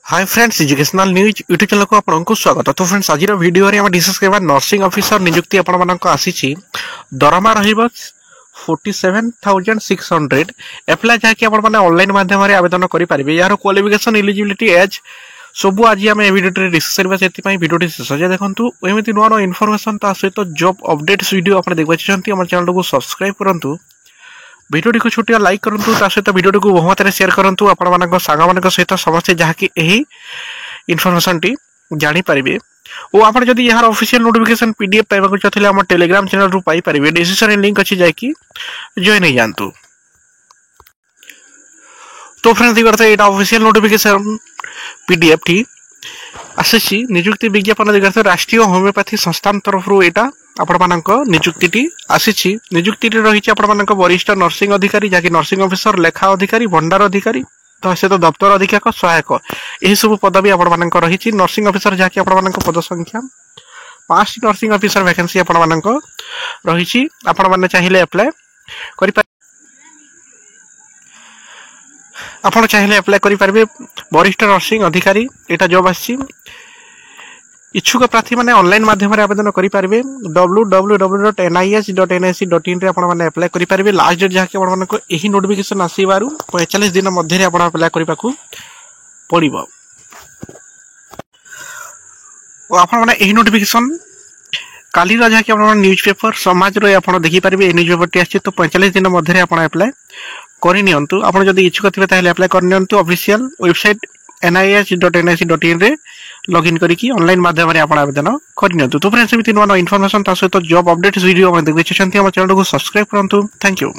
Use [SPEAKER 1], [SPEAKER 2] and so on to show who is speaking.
[SPEAKER 1] Hi friends, educational news YouTube channel को आपको स्वागत। तो फ्रेंड्स, आज वीडियो रे हम डिस्कस करबा नर्सिंग ऑफिसर नियुक्ति आपण मानक आसीची। दरमा रहिबो 47,600। एप्लाई जाके आपण माने ऑनलाइन माध्यम रे आवेदन करि परिबे। यार क्वालिफिकेशन एलिजिबिलिटी एज सब आज आम वीडियो डिस्कस करबा। सेति वीडियो शेष जाए देखंतु। एमिति नुआ नुआ इनफॉरमेशन ता सहित जॉब अपडेट्स वीडियो आपण देखबा चाहंती हमर चैनल को सब्सक्राइब करंतु। वीडियो को छोटिया लाइक करंतु, ता सहित वीडियो को बहुमत रे शेयर करंतु आपण मानक सांग मानक सहित समस्त जहाँकि एही इनफॉरमेशन टी जानि परिबे। ओ आपण जदि यार ऑफिशियल नोटिफिकेशन पीडीएफ पाइबा को चाहथिले हमर टेलीग्राम चैनल रु पाई परिबे। डिस्क्रिप्शन लिंक अछि जाय कि जॉइन हो जानतु। तो फ्रेंड्स, दिगरते एटा ऑफिशियल नोटिफिकेशन पीडीएफ टी आसीची। नियुक्ति विज्ञापन दिगरते राष्ट्रीय होमियोपैथी संस्थान तरफ रु एटा आपण मानक नियुक्ति टी आसीची। नियुक्ति टी रहिछि आपण मानक वरिष्ठ नर्सिंग अधिकारी, जाकि नर्सिंग ऑफिसर, लेखा अधिकारी, भंडार अधिकारी, तहसील दफ्तर अधीक्षक, सहायक, यही सब पदवी आपण मानक रहिछि। नर्सिंग ऑफिसर जाकि आपण मानक पद संख्या 5 नर्सिंग ऑफिसर वैकेंसी आपण मानक रहिछि। आपण माने चाहिले अप्लाई करि आपण चाहिले अप्लाई करि परिबे। वरिष्ठ नर्सिंग अधिकारी एटा जॉब आछि। इच्छुक प्रार्थी माने ऑनलाइन माध्यम रे आवेदन करि परिबे। www.nis.nic.in रे आपण माने अप्लाई करि परिबे। लास्ट डेट जाके आपण मानको एही नोटिफिकेशन आसीबारु 45 दिन मध्ये रे आपण अप्लाई करिबाकू पड़िबो। ओ आपण माने एही नोटिफिकेशन काली रा जाके आपण न्यूज़ पेपर समाज रे आपण देखि परिबे। न्यूज़ पेपर टी आछि, तो 45 दिन मध्ये रे आपण अप्लाई करि नियंतु। आपण जदि इच्छुक थिबे ताहेले अप्लाई करि नियंतु। ऑफिशियल वेबसाइट nis.nic.in रे लॉगिन करिकी ऑनलाइन माध्यम रे आपण आवेदन करि नियंतु। तो फ्रेंड्स, एमिति नुआ नुआ इनफॉरमेशन ता सहित जॉब अपडेट्स वीडियो हम देखबे चाहंती हम चैनल को सब्सक्राइब करंतु। Thank you.